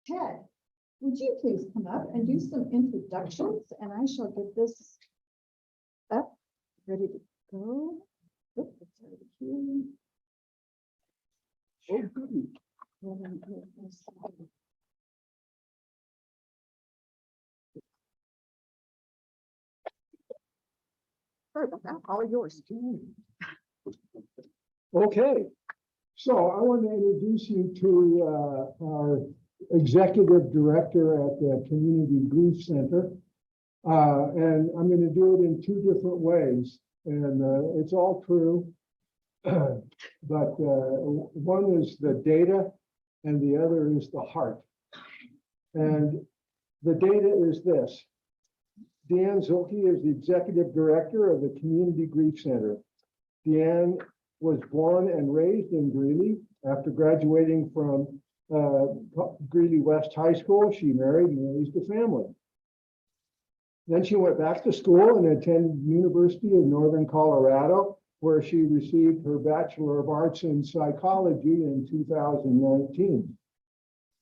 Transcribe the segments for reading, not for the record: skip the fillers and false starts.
Ted, would you please come up and do some introductions, and I shall get this up, ready to go. Oh, it's already here. Oh, goody. Sorry about that, all yours. Okay, so I want to introduce you to our executive director at the Community Grief Center. And I'm going to do it in two different ways, and it's all true. But one is the data and the other is the heart. And the data is this. Deanne Zulke is the executive director of the Community Grief Center. Deanne was born and raised in Greeley. After graduating from Greeley West High School, she married and raised a family. Then she went back to school and attended University of Northern Colorado, where she received her Bachelor of Arts in Psychology in 2019.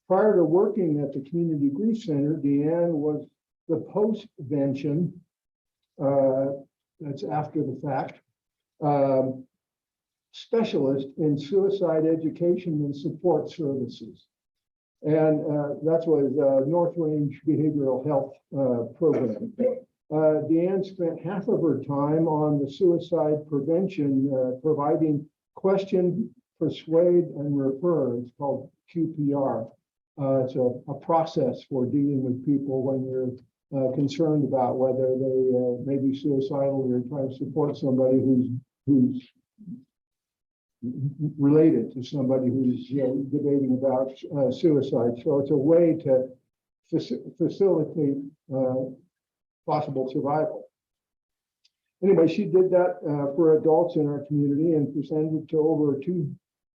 Prior to working at the Community Grief Center, Deanne was the postvention, that's after the fact, specialist in suicide education and support services. And that was North Range Behavioral Health Program. Deanne spent half of her time on the suicide prevention, providing question, persuade, and refer. It's called QPR. It's a process for dealing with people when you're concerned about whether they may be suicidal, or trying to support somebody who's related to somebody who's debating about suicide. So it's a way to facilitate possible survival. Anyway, she did that for adults in our community and presented to over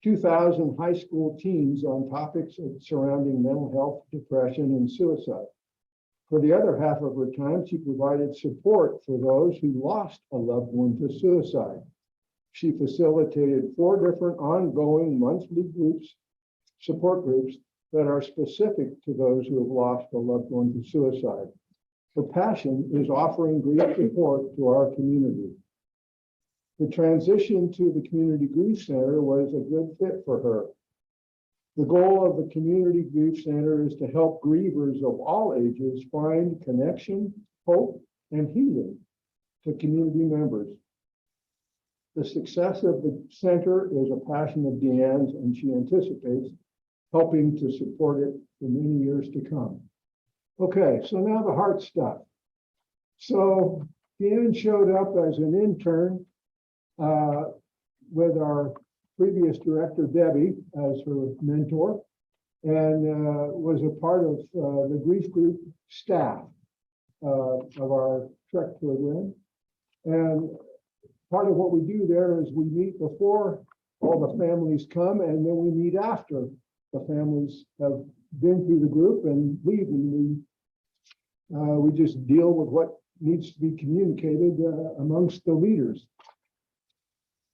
2,000 high school teens on topics surrounding mental health, depression, and suicide. For the other half of her time, she provided support for those who lost a loved one to suicide. She facilitated 4 different ongoing monthly groups, support groups, that are specific to those who have lost a loved one to suicide. Her passion is offering grief support to our community. The transition to the Community Grief Center was a good fit for her. The goal of the Community Grief Center is to help grievers of all ages find connection, hope, and healing to community members. The success of the center is a passion of Deanne's, and she anticipates helping to support it for many years to come. Okay, so now the heart stuff. So Deanne showed up as an intern with our previous director, Debbie, as her mentor, and was a part of the grief group staff of our TREC program. And part of what we do there is we meet before all the families come, and then we meet after the families have been through the group and leave, and we just deal with what needs to be communicated amongst the leaders.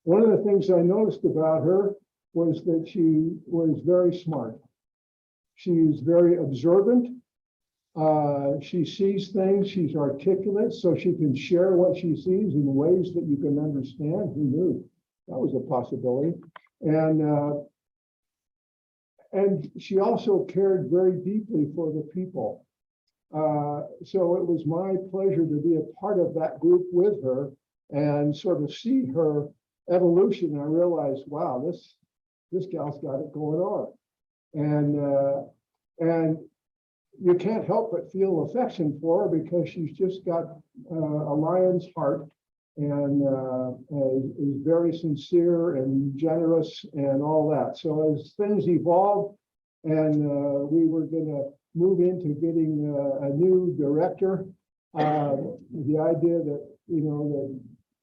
One of the things I noticed about her was that she was very smart. She's very observant. She sees things, she's articulate, so she can share what she sees in ways that you can understand. Who knew? That was a possibility. And she also cared very deeply for the people. So it was my pleasure to be a part of that group with her and sort of see her evolution. I realized, wow, this gal's got it going on. And you can't help but feel affection for her because she's just got a lion's heart and is very sincere and generous and all that. So as things evolved and we were going to move into getting a new director, the idea that,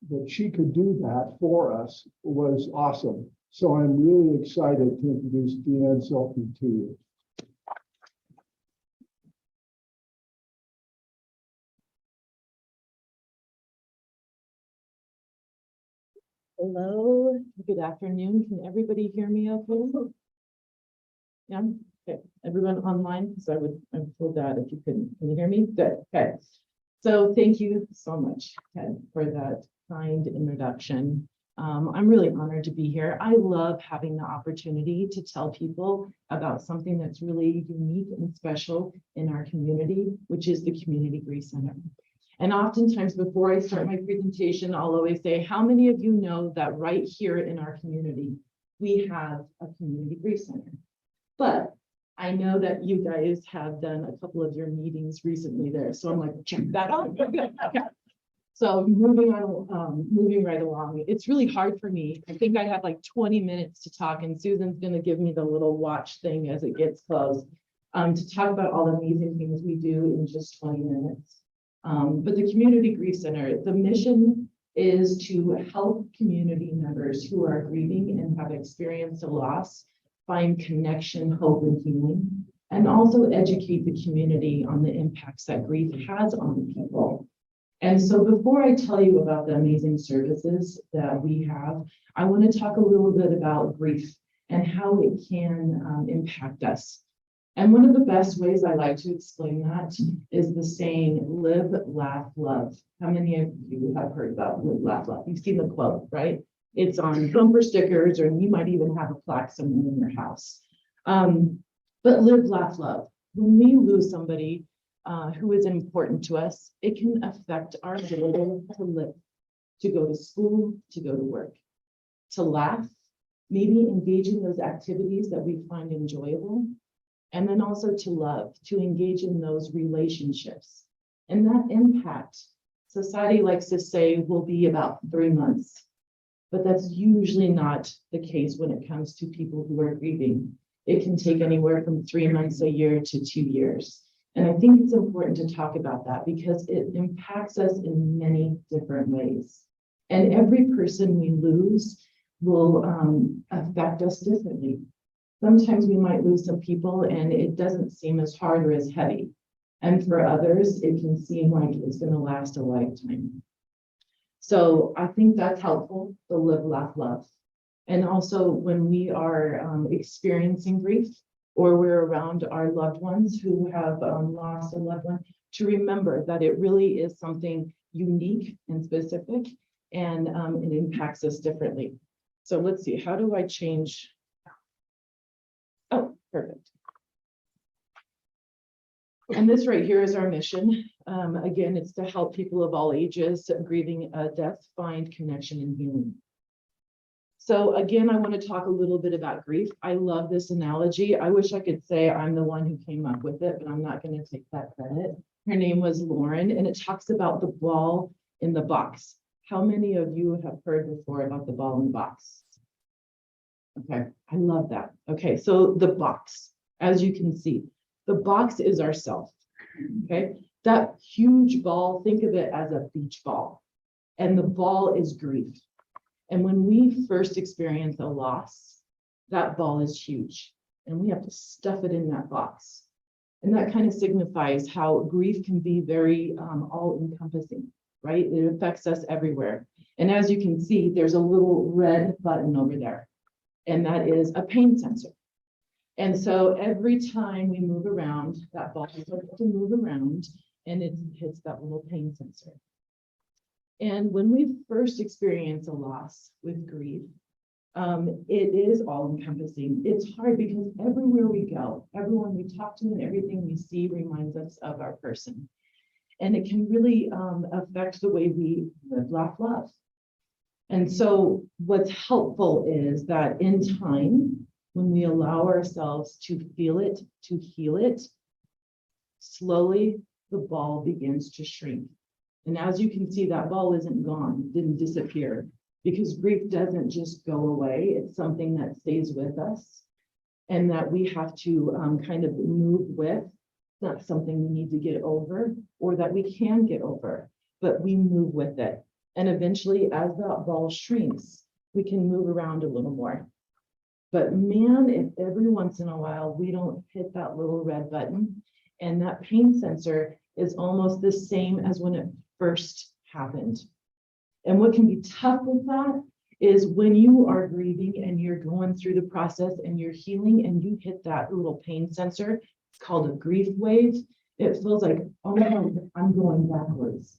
that she could do that for us was awesome. So I'm really excited to introduce Deanne Zulke to you. Hello, good afternoon. Can everybody hear me okay? Yeah, Okay, everyone online, because I'm told that if you couldn't, can you hear me? Good, okay. So thank you so much, Ted, for that kind introduction. I'm really honored to be here. I love having the opportunity to tell people about something that's really unique and special in our community, which is the Community Grief Center. And oftentimes before I start my presentation, I'll always say, how many of you know that right here in our community, we have a Community Grief Center? But I know that you guys have done a couple of your meetings recently there. So I'm like, check that out. So moving right along, it's really hard for me. I think I have like 20 minutes to talk, and Susan's going to give me the little watch thing as it gets close to talk about all the amazing things we do in just 20 minutes. But the Community Grief Center, the mission is to help community members who are grieving and have experienced a loss find connection, hope, and healing, and also educate the community on the impacts that grief has on people. And so before I tell you about the amazing services that we have, I want to talk a little bit about grief and how it can impact us. And one of the best ways I like to explain that is the saying, live, laugh, love. How many of you have heard about live, laugh, love? You've seen the quote, right? It's on bumper stickers, or you might even have a plaque somewhere in your house. But live, laugh, love. When we lose somebody who is important to us, it can affect our ability to live, to go to school, to go to work, to laugh, maybe engage in those activities that we find enjoyable, and then also to love, to engage in those relationships. And that impact, society likes to say, will be about 3 months. But that's usually not the case when it comes to people who are grieving. It can take anywhere from 3 months, a year, to 2 years. And I think it's important to talk about that because it impacts us in many different ways. And every person we lose will affect us differently. Sometimes we might lose some people and it doesn't seem as hard or as heavy. And for others, it can seem like it's going to last a lifetime. So I think that's helpful, the live, laugh, love. And also when we are experiencing grief or we're around our loved ones who have lost a loved one, to remember that it really is something unique and specific, and it impacts us differently. So let's see, how do I change? Oh, perfect. And this right here is our mission. Again, it's to help people of all ages grieving death find connection and healing. So again, I want to talk a little bit about grief. I love this analogy. I wish I could say I'm the one who came up with it, but I'm not going to take that credit. Her name was Lauren, and it talks about the ball in the box. How many of you have heard before about the ball in the box? Okay, I love that. Okay, so the box, as you can see, the box is ourself. Okay, that huge ball, think of it as a beach ball, and the ball is grief. And when we first experience a loss, that ball is huge, and we have to stuff it in that box. And that kind of signifies how grief can be very all-encompassing, right? It affects us everywhere. And as you can see, there's a little red button over there, and that is a pain sensor. And so every time we move around, that ball starts to move around and it hits that little pain sensor. And when we first experience a loss with grief, it is all encompassing. It's hard because everywhere we go, everyone we talk to and everything we see reminds us of our person. And it can really affect the way we live, laugh, love. And so what's helpful is that in time, when we allow ourselves to feel it, to heal it, slowly the ball begins to shrink. And as you can see, that ball isn't gone, didn't disappear, because grief doesn't just go away. It's something that stays with us and that we have to kind of move with. It's not something we need to get over or that we can get over, but we move with it. And eventually, as that ball shrinks, we can move around a little more. But man, if every once in a while we don't hit that little red button, and that pain sensor is almost the same as when it first happened. And what can be tough with that is when you are grieving and you're going through the process and you're healing and you hit that little pain sensor, it's called a grief wave. It feels like, oh no, I'm going backwards.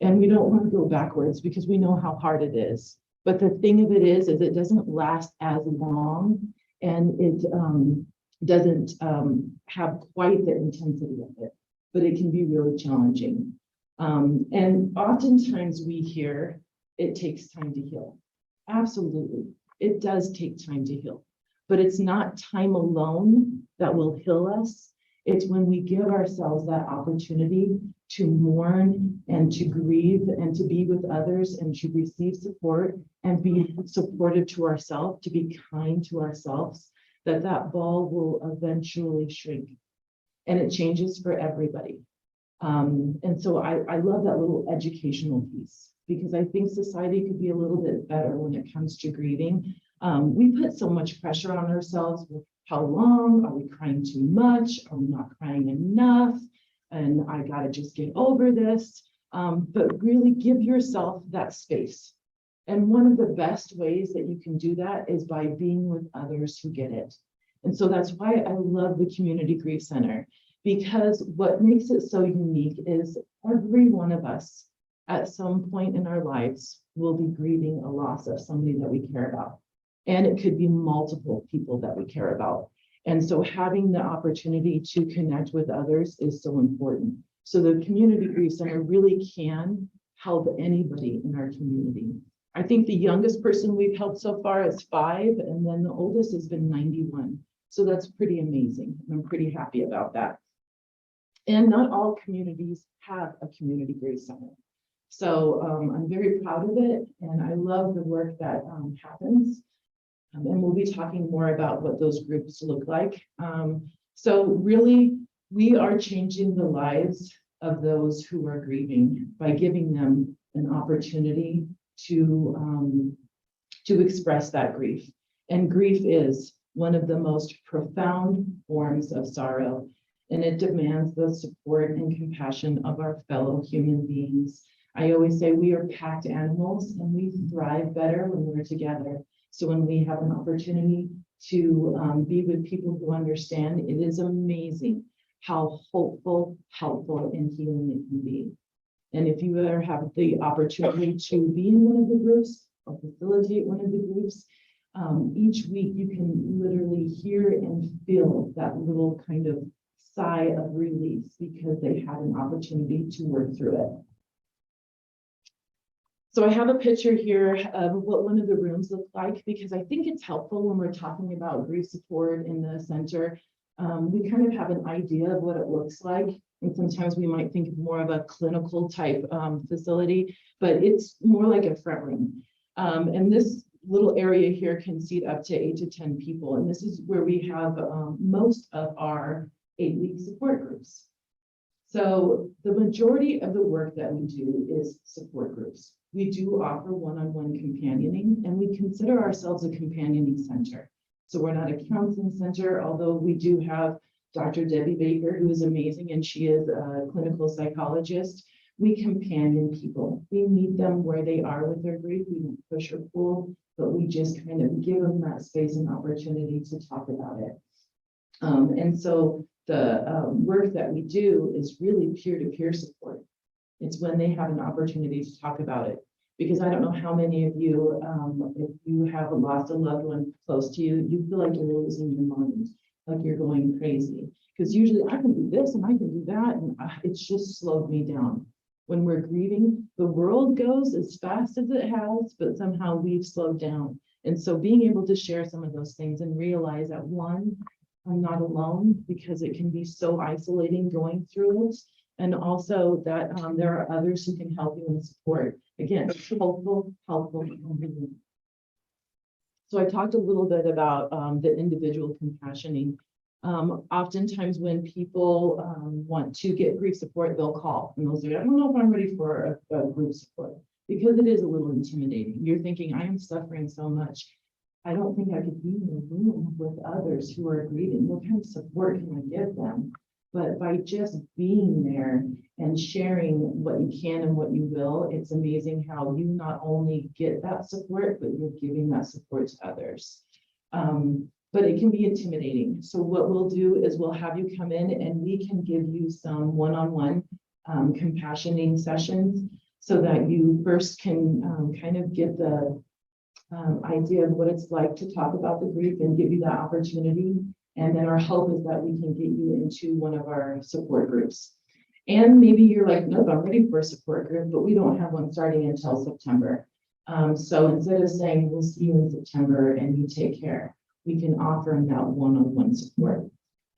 And we don't want to go backwards because we know how hard it is. But the thing of it is it doesn't last as long, and it doesn't have quite the intensity of it, but it can be really challenging. And oftentimes we hear it takes time to heal. Absolutely, it does take time to heal, but it's not time alone that will heal us. It's when we give ourselves that opportunity to mourn and to grieve and to be with others and to receive support and be supportive to ourselves, to be kind to ourselves, that ball will eventually shrink, and it changes for everybody. And so I love that little educational piece, because I think society could be a little bit better when it comes to grieving. We put so much pressure on ourselves with how long, are we crying too much? Are we not crying enough? And I gotta just get over this. But really give yourself that space. And one of the best ways that you can do that is by being with others who get it. And so that's why I love the Community Grief Center, because what makes it so unique is every one of us at some point in our lives will be grieving a loss of somebody that we care about. And it could be multiple people that we care about. And so having the opportunity to connect with others is so important. So the Community Grief Center really can help anybody in our community. I think the youngest person we've helped so far is 5, and then the oldest has been 91. So that's pretty amazing. I'm pretty happy about that. And not all communities have a Community Grief Center. So I'm very proud of it, and I love the work that happens. And we'll be talking more about what those groups look like. So really, we are changing the lives of those who are grieving by giving them an opportunity to express that grief. And grief is one of the most profound forms of sorrow, and it demands the support and compassion of our fellow human beings. I always say we are packed animals, and we thrive better when we're together. So when we have an opportunity to be with people who understand, it is amazing how hopeful, helpful, and healing it can be. And if you ever have the opportunity to be in one of the groups or facilitate one of the groups, each week you can literally hear and feel that little kind of sigh of release because they had an opportunity to work through it. So I have a picture here of what one of the rooms looked like, because I think it's helpful when we're talking about grief support in the center. We kind of have an idea of what it looks like. And sometimes we might think more of a clinical type facility, but it's more like a front room. And this little area here can seat up to 8 to 10 people. And this is where we have most of our 8-week support groups. So the majority of the work that we do is support groups. We do offer one-on-one companioning, and we consider ourselves a companioning center. So we're not a counseling center, although we do have Dr. Debbie Baker, who is amazing, and she is a clinical psychologist. We companion people. We meet them where they are with their grief. We don't push or pull, but we just kind of give them that space and opportunity to talk about it. And so the work that we do is really peer-to-peer support. It's when they have an opportunity to talk about it. Because I don't know how many of you, if you have lost a loved one close to you, you feel like you're losing your mind, like you're going crazy. Because usually I can do this and I can do that, and it's just slowed me down. When we're grieving, the world goes as fast as it has, but somehow we've slowed down. And so being able to share some of those things and realize that, one, I'm not alone, because it can be so isolating going through it. And also that there are others who can help you and support. Again, helpful. So I talked a little bit about the individual compassioning. Oftentimes when people want to get grief support, they'll call and they'll say, I don't know if I'm ready for a group support, because it is a little intimidating. You're thinking, I am suffering so much. I don't think I could be in a room with others who are grieving. What kind of support can I give them? but by just being there and sharing what you can and what you will, it's amazing how you not only get that support, but you're giving that support to others. But it can be intimidating. So what we'll do is we'll have you come in and we can give you some one-on-one compassioning sessions so that you first can kind of get the idea of what it's like to talk about the grief and give you that opportunity. And then our hope is that we can get you into one of our support groups. And maybe you're like, nope, I'm ready for a support group, but we don't have one starting until September. So instead of saying, we'll see you in September and you take care, we can offer them that one-on-one support.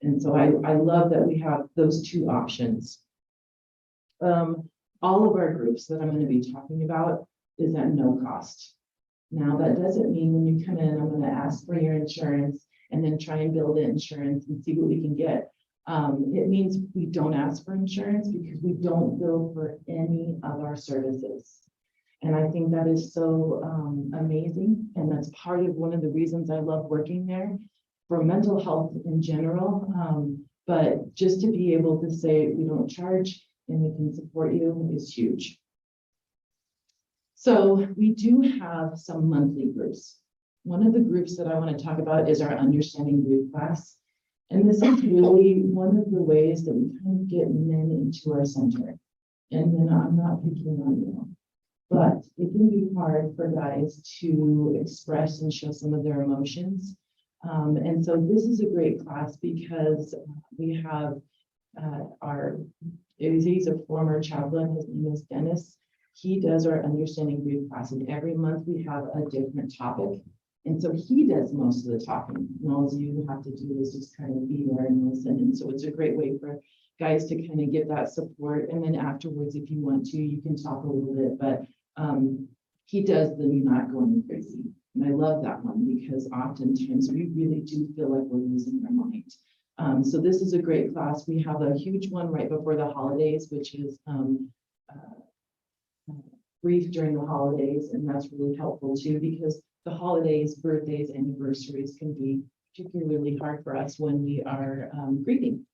And so I love that we have those two options. All of our groups that I'm going to be talking about is at no cost. Now, that doesn't mean when you come in, I'm going to ask for your insurance and then try and build the insurance and see what we can get. It means we don't ask for insurance because we don't bill for any of our services. And I think that is so amazing. And that's part of one of the reasons I love working there for mental health in general. But just to be able to say we don't charge and we can support you is huge. So we do have some monthly groups. One of the groups that I want to talk about is our Understanding Grief class. And this is really one of the ways that we kind of get men into our center. And then I'm not picking on you, but it can be hard for guys to express and show some of their emotions. And so this is a great class because we have he's a former chaplain, his name is Dennis. He does our Understanding Grief class, and every month we have a different topic. And so he does most of the talking. And all you have to do is just kind of be there and listen. And so it's a great way for guys to kind of get that support. And then afterwards, if you want to, you can talk a little bit, but he does the "you're not going crazy." And I love that one because oftentimes we really do feel like we're losing our mind. So this is a great class. We have a huge one right before the holidays, which is grief during the holidays. And that's really helpful too, because the holidays, birthdays, anniversaries can be particularly hard for us when we are grieving.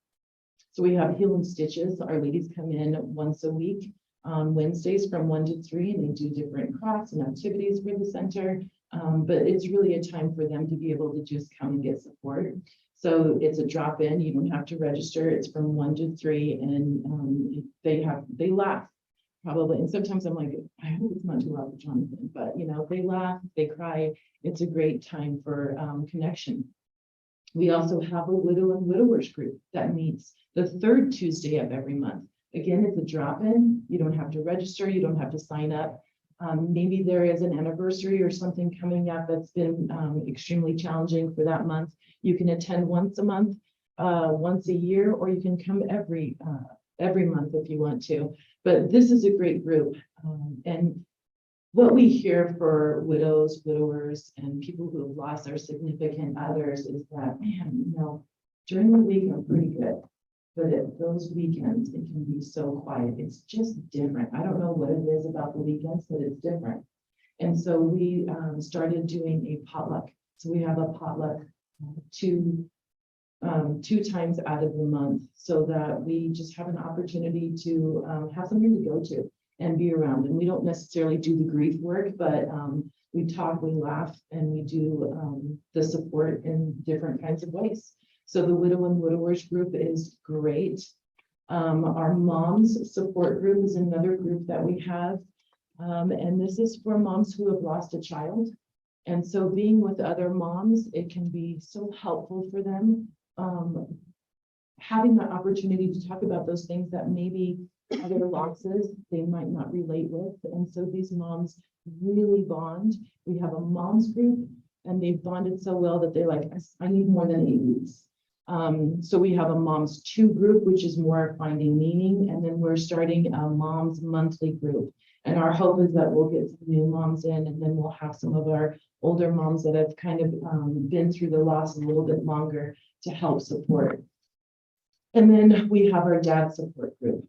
So we have Healing Stitches. Our ladies come in once a week on Wednesdays from 1 to 3, and they do different crafts and activities for the center. But it's really a time for them to be able to just come and get support. So it's a drop-in. You don't have to register. It's from 1 to 3, and they laugh. Probably, and sometimes I'm like, I hope it's not too loud for Jonathan, but they laugh, they cry. It's a great time for connection. We also have a widow and widowers group that meets the third Tuesday of every month. Again, it's a drop-in. You don't have to register, you don't have to sign up. Maybe there is an anniversary or something coming up that's been extremely challenging for that month. You can attend once a month, once a year, or you can come every month if you want to. But this is a great group. And what we hear for widows, widowers, and people who have lost their significant others is that, man, during the week I'm pretty good. But at those weekends, it can be so quiet. It's just different. I don't know what it is about the weekends, but it's different. And so we started doing a potluck. So we have a potluck two times out of the month so that we just have an opportunity to have something to go to and be around. And we don't necessarily do the grief work, but we talk, we laugh, and we do the support in different kinds of ways. So the Widow and Widowers group is great. Our moms support group is another group that we have. And this is for moms who have lost a child. And so being with other moms, it can be so helpful for them. Having the opportunity to talk about those things that maybe other losses they might not relate with. And so these moms really bond. We have a moms group, and they've bonded so well that they're like, I need more than 8 weeks. So we have a moms 2 group, which is more finding meaning. And then we're starting a moms monthly group. And our hope is that we'll get some new moms in, and then we'll have some of our older moms that have kind of been through the loss a little bit longer to help support. And then we have our dad support group.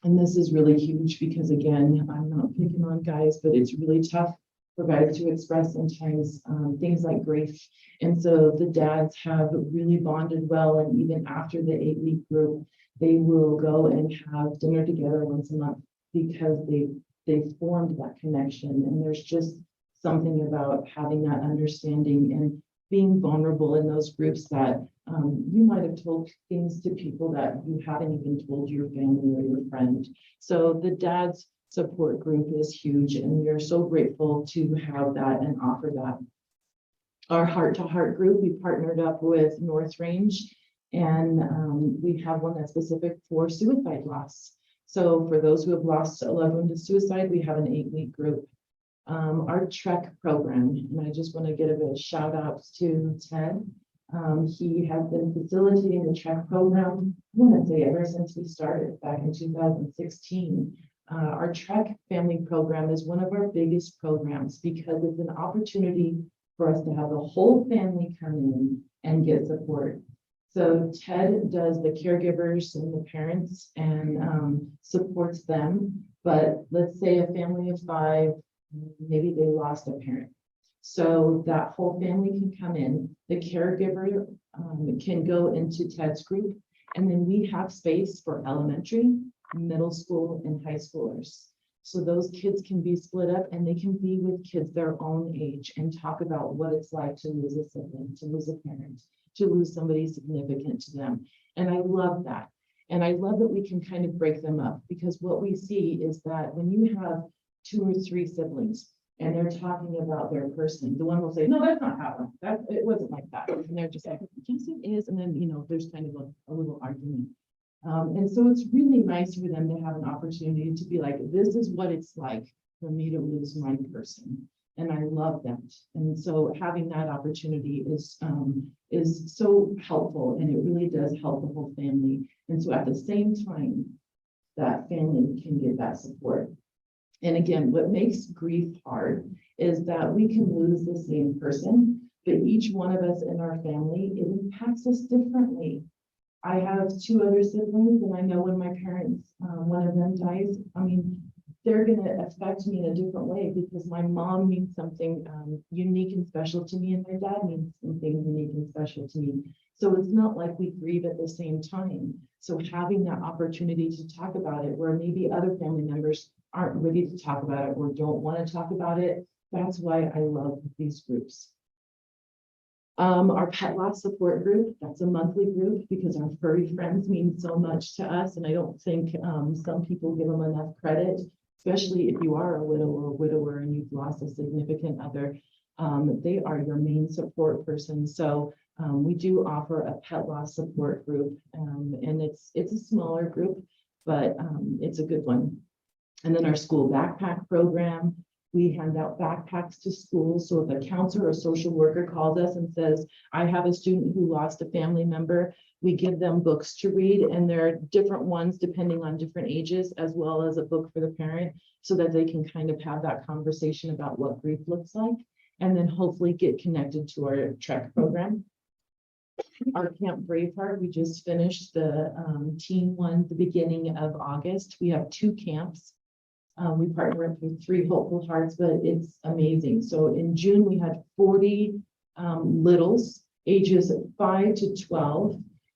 And this is really huge because, again, I'm not picking on guys, but it's really tough for guys to express sometimes things like grief. And so the dads have really bonded well, and even after the 8-week group, they will go and have dinner together once a month because they formed that connection. And there's just something about having that understanding and being vulnerable in those groups that you might have told things to people that you haven't even told your family or your friend. So the dad's support group is huge, and we are so grateful to have that and offer that. Our Heart to Heart group, we partnered up with North Range, and we have one that's specific for suicide loss. So for those who have lost a loved one to suicide, we have an 8-week group. Our Trek program, and I just want to give a shout out to Ted. He has been facilitating the Trek program, I want to say ever since we started back in 2016. Our Trek family program is one of our biggest programs because it's an opportunity for us to have the whole family come in and get support. So Ted does the caregivers and the parents and supports them. But let's say a family of 5, maybe they lost a parent. So that whole family can come in, the caregiver can go into Ted's group, and then we have space for elementary, middle school, and high schoolers. So those kids can be split up and they can be with kids their own age and talk about what it's like to lose a sibling, to lose a parent, to lose somebody significant to them. And I love that. And I love that we can kind of break them up, because what we see is that when you have 2 or 3 siblings and they're talking about their person, the one will say, no, that's not how it wasn't like that. And they're just like, yes, it is. And then, there's kind of a little argument. And so it's really nice for them to have an opportunity to be like, this is what it's like for me to lose my person. And I love that. And so having that opportunity is so helpful, and it really does help the whole family. And so at the same time, that family can get that support. And again, what makes grief hard is that we can lose the same person, but each one of us in our family, it impacts us differently. I have 2 other siblings, and I know when my parents, one of them dies, they're going to affect me in a different way, because my mom means something unique and special to me, and my dad means something unique and special to me. So it's not like we grieve at the same time. So having that opportunity to talk about it, where maybe other family members aren't ready to talk about it or don't want to talk about it, that's why I love these groups. Our pet loss support group, that's a monthly group, because our furry friends mean so much to us. And I don't think some people give them enough credit, especially if you are a widow or a widower and you've lost a significant other. They are your main support person. So we do offer a pet loss support group, and it's a smaller group, but it's a good one. And then our school backpack program. We hand out backpacks to schools. So if a counselor or social worker calls us and says, I have a student who lost a family member, we give them books to read, and there are different ones depending on different ages, as well as a book for the parent, so that they can kind of have that conversation about what grief looks like, and then hopefully get connected to our Trek program. Our Camp Braveheart, we just finished the teen one at the beginning of August. We have 2 camps. We partner up with 3 Hopeful Hearts, but it's amazing. So in June, we had 40 littles ages 5 to 12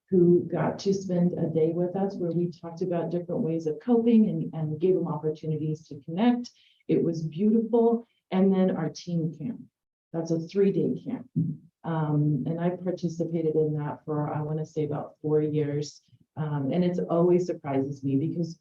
who got to spend a day with us, where we talked about different ways of coping and gave them opportunities to connect. It was beautiful. And then our teen camp, that's a 3-day camp. And I participated in that for, I want to say, about 4 years. And it's always surprises me, because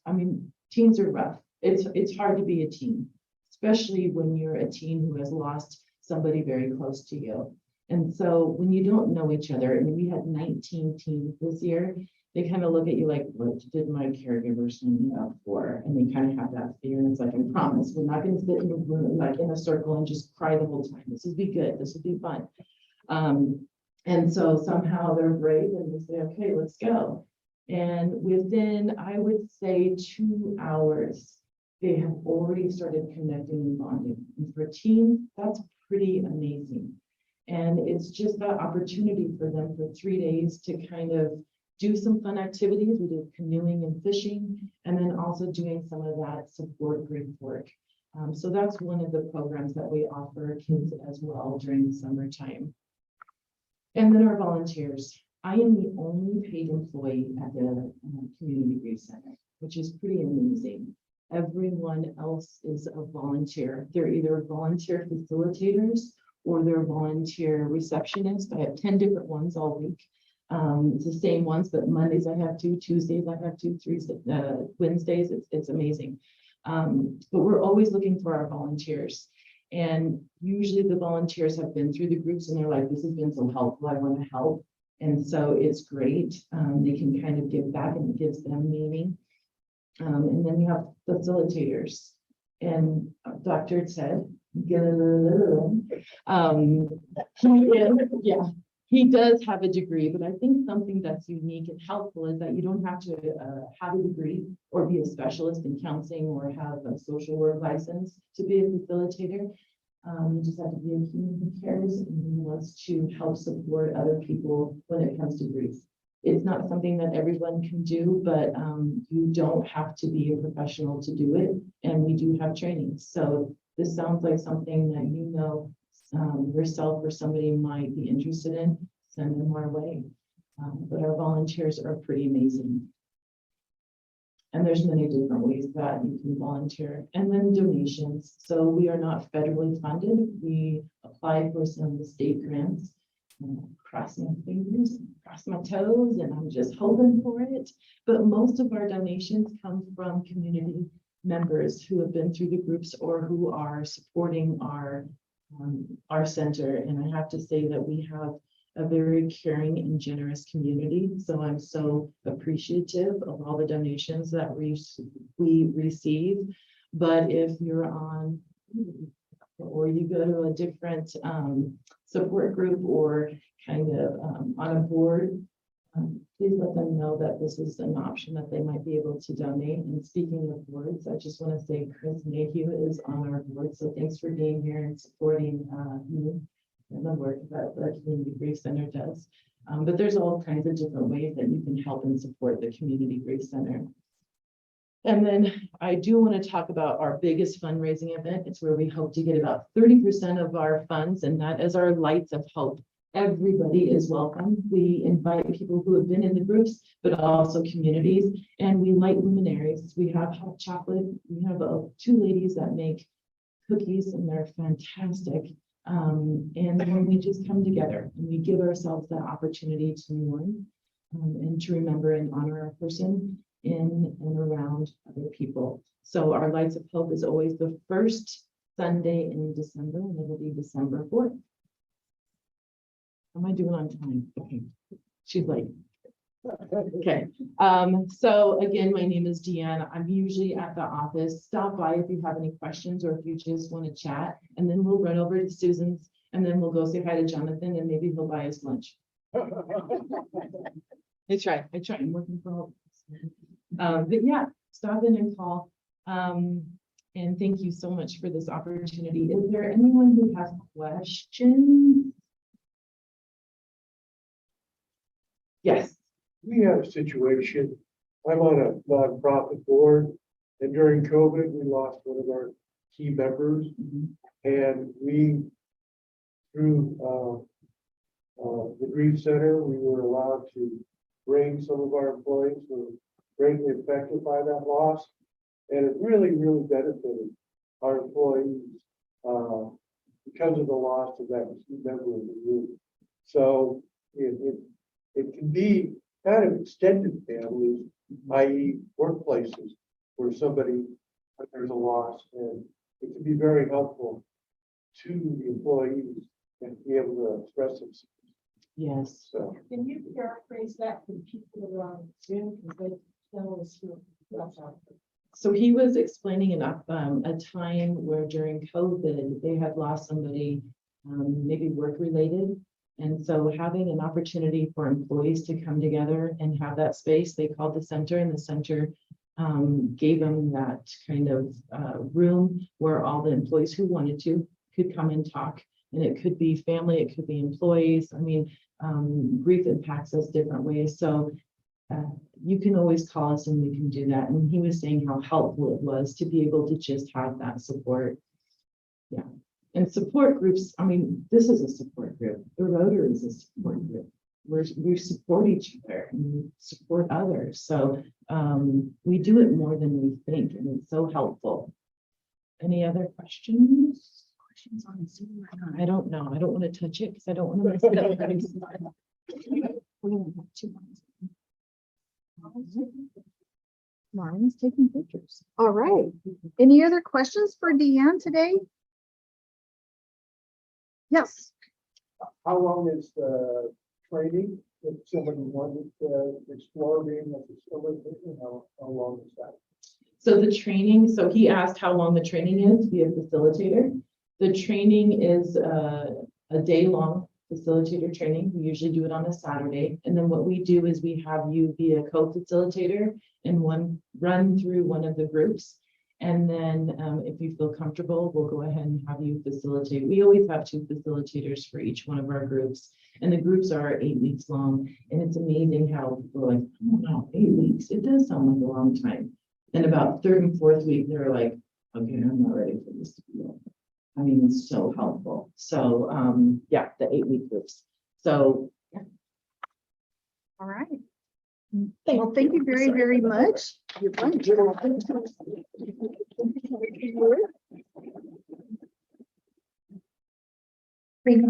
teens are rough. It's hard to be a teen, especially when you're a teen who has lost somebody very close to you. And so when you don't know each other, and we had 19 teens this year, they kind of look at you like, what did my caregiver sign me up for? And they kind of have that fear. And it's like, I promise, we're not going to sit in a room, like in a circle, and just cry the whole time. This will be good. This will be fun. And so somehow they're brave and they say, okay, let's go. And within, I would say, 2 hours, they have already started connecting and bonding. And for teens, that's pretty amazing. And it's just that opportunity for them for 3 days to kind of do some fun activities. We did canoeing and fishing, and then also doing some of that support grief work. So that's one of the programs that we offer kids as well during the summertime. And then our volunteers. I am the only paid employee at the Community Grief Center, which is pretty amazing. Everyone else is a volunteer. They're either volunteer facilitators or they're volunteer receptionists. I have 10 different ones all week. It's the same ones, but Mondays I have 2, Tuesdays I have 2, Wednesdays. It's amazing. But we're always looking for our volunteers. And usually the volunteers have been through the groups and they're like, this has been so helpful, I want to help. And so it's great. They can kind of give back and it gives them meaning. And then you have facilitators. And Dr. Ted, he does have a degree, but I think something that's unique and helpful is that you don't have to have a degree or be a specialist in counseling or have a social work license to be a facilitator. You just have to be a human who cares and who wants to help support other people when it comes to grief. It's not something that everyone can do, but you don't have to be a professional to do it. And we do have training. So this sounds like something that you know yourself or somebody might be interested in, send them our way. But our volunteers are pretty amazing. And there's many different ways that you can volunteer. And then donations. So we are not federally funded. We apply for some state grants. Cross my fingers, cross my toes, and I'm just hoping for it. But most of our donations come from community members who have been through the groups or who are supporting our center. And I have to say that we have a very caring and generous community. So I'm so appreciative of all the donations that we receive. But if you're on, or you go to a different support group or kind of on a board, please let them know that this is an option that they might be able to donate. And speaking of boards, I just want to say Chris Mayhew is on our board. So thanks for being here and supporting me and the work that the Community Grief Center does. But there's all kinds of different ways that you can help and support the Community Grief Center. And then I do want to talk about our biggest fundraising event. It's where we hope to get about 30% of our funds, and that is our Lights of Hope. Everybody is welcome. We invite people who have been in the groups, but also communities, and we light luminaries. We have hot chocolate. We have 2 ladies that make cookies, and they're fantastic. And then we just come together and we give ourselves that opportunity to mourn and to remember and honor a person in and around other people. So our Lights of Hope is always the first Sunday in December, and it'll be December 4th. Am I doing on time? Okay, she's late. Okay, so again, my name is Deanne. I'm usually at the office. Stop by if you have any questions or if you just want to chat, and then we'll run over to Susan's, and then we'll go say hi to Jonathan, and maybe he'll buy us lunch. I try. I'm working for all. But yeah, stop in and call. And thank you so much for this opportunity. Is there anyone who has questions? Yes. We have a situation. I'm on a nonprofit board, and during COVID, we lost one of our key members, and we, through the Grief Center, we were allowed to bring some of our employees who were greatly affected by that loss, and it really, really benefited our employees because of the loss of that key member of the group. So it can be kind of extended families, i.e. workplaces, where there's a loss, and it can be very helpful to the employees and be able to express themselves. Yes. So Can you paraphrase that for the people that are on Zoom, because they tell us who that's out. So he was explaining a time where during COVID, they had lost somebody, maybe work related. And so having an opportunity for employees to come together and have that space, they called the center, and the center gave them that kind of room where all the employees who wanted to could come and talk. And it could be family, it could be employees. I mean, grief impacts us different ways. So you can always call us and we can do that. And he was saying how helpful it was to be able to just have that support. Yeah. And support groups, I mean, this is a support group. The Rotary is a support group. We support each other and we support others. So we do it more than we think, and it's so helpful. Any other questions? Questions on Zoom? I don't know. I don't want to touch it because I don't want to mess it up. We only have 2 lines. Marvin's taking pictures. All right. Any other questions for Deanne today? Yes. How long is the training if somebody wanted to explore being a facilitator? How long is that? So the training, so he asked how long the training is to be a facilitator. The training is a day-long facilitator training. We usually do it on a Saturday. And then what we do is we have you be a co-facilitator and run through one of the groups. And then if you feel comfortable, we'll go ahead and have you facilitate. We always have 2 facilitators for each one of our groups. And the groups are 8 weeks long. And it's amazing how people are like, oh no, 8 weeks. It does sound like a long time. And about 3rd and 4th week, they're like, okay, I'm not ready for this to be over. I mean, it's so helpful. So yeah, the 8-week groups. So yeah. All right. Well, thank you very, very much. You're fine. Thank you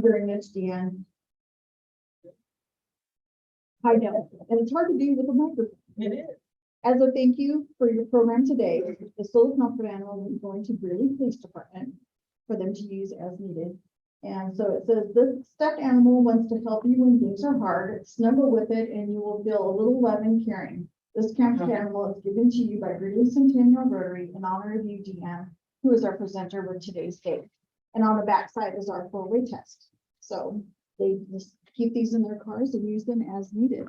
very much, Deanne. I know, and it's hard to do with a microphone. It is. As a thank you for your program today, the Soul Comfort Animal is going to Greeley Police Department for them to use as needed. And so it says, this stuffed animal wants to help you when things are hard. Snuggle with it and you will feel a little love and caring. This comfort animal is given to you by Greeley Centennial Rotary in honor of you, Deanne, who is our presenter with today's date. And on the back side is our 4-way test. So they just keep these in their cars and use them as needed.